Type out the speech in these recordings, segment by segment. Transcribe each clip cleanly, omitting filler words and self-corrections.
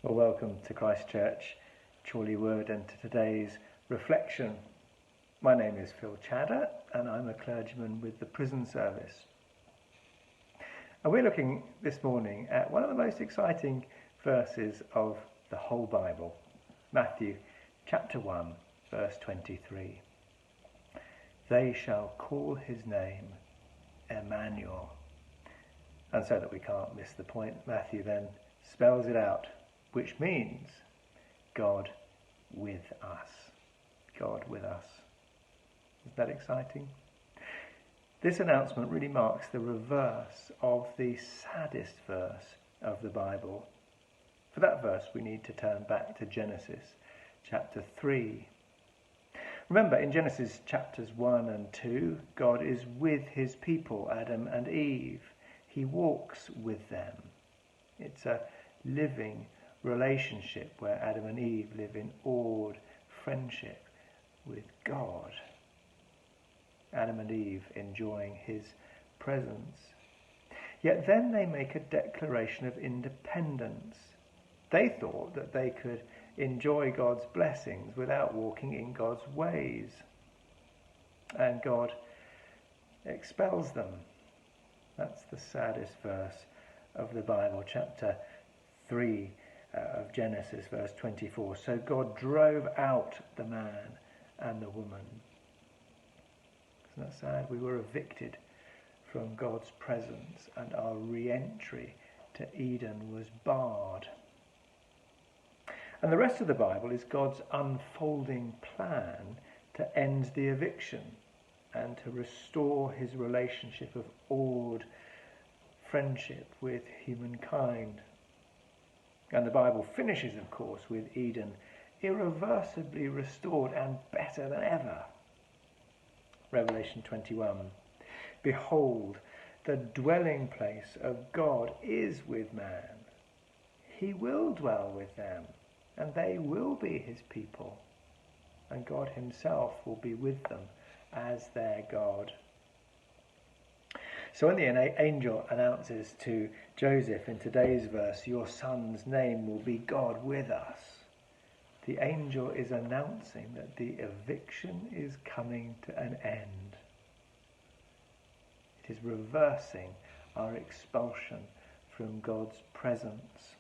Well, welcome to Christ Church, Chorleywood, and to today's reflection. My name is Phil Chadder, and I'm a clergyman with the prison service. And we're looking this morning at one of the most exciting verses of the whole Bible, Matthew chapter 1, verse 23. They shall call his name Immanuel. And so that we can't miss the point, Matthew then spells it out, which means God with us. God with us. Isn't that exciting? This announcement really marks the reverse of the saddest verse of the Bible. For that verse, we need to turn back to Genesis chapter 3. Remember, in Genesis chapters 1 and 2, God is with his people, Adam and Eve. He walks with them. It's a living relationship where Adam and Eve live in awed friendship with God. Adam and Eve enjoying his presence. Yet then they make a declaration of independence. They thought that they could enjoy God's blessings without walking in God's ways. And God expels them. That's the saddest verse of the Bible, chapter 3 of Genesis, verse 24. So God drove out the man and the woman. Isn't that sad? We were evicted from God's presence, and our re-entry to Eden was barred. And the rest of the Bible is God's unfolding plan to end the eviction and to restore his relationship of awed friendship with humankind. And the Bible finishes, of course, with Eden irreversibly restored and better than ever. Revelation 21. Behold, the dwelling place of God is with man. He will dwell with them, and they will be his people. And God himself will be with them as their God. So when the angel announces to Joseph in today's verse, your son's name will be God with us, the angel is announcing that the eviction is coming to an end. It is reversing our expulsion from God's presence.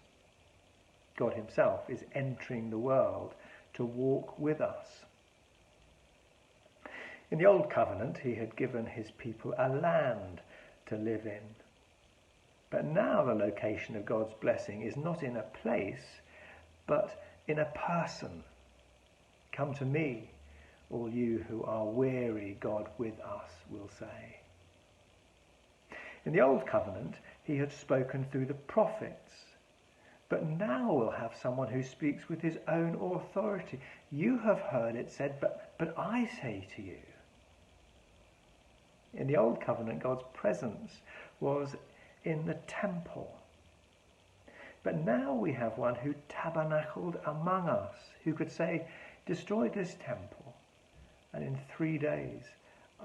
God himself is entering the world to walk with us. In the Old Covenant, he had given his people a land to live in. But now the location of God's blessing is not in a place, but in a person. Come to me, all you who are weary, God with us will say. In the Old Covenant, he had spoken through the prophets. But now we'll have someone who speaks with his own authority. You have heard it said, but I say to you. In the Old Covenant, God's presence was in the temple. But now we have one who tabernacled among us, who could say, destroy this temple, and in 3 days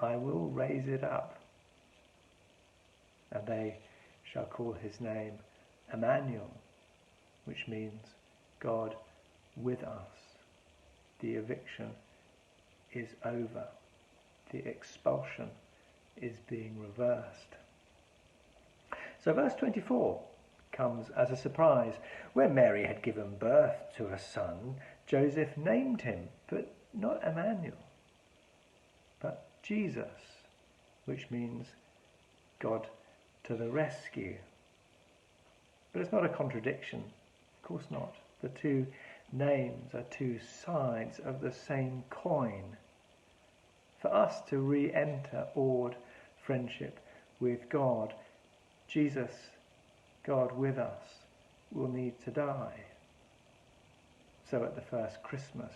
I will raise it up. And they shall call his name Immanuel, which means God with us. The eviction is over. The expulsion is being reversed. So verse 24 comes as a surprise. When Mary had given birth to a son, Joseph named him, but not Immanuel, but Jesus, which means God to the rescue. But it's not a contradiction. Of course not. The two names are two sides of the same coin. For us to re-enter awed friendship with God, Jesus, God with us, will need to die. So at the first Christmas,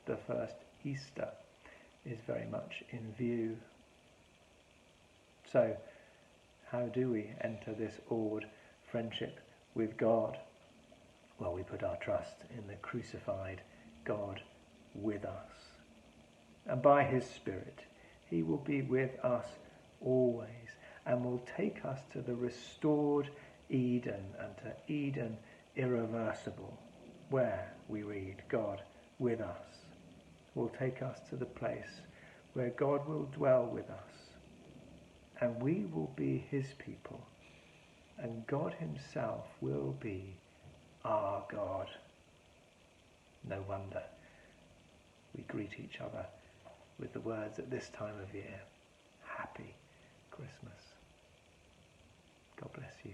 the first Easter is very much in view. So how do we enter this awed friendship with God? Well, we put our trust in the crucified God with us. And by his Spirit, he will be with us always and will take us to the restored Eden and to Eden irreversible, where we read God with us will take us to the place where God will dwell with us, and we will be his people, and God himself will be our God. No wonder we greet each other with the words at this time of year, Happy Christmas. God bless you.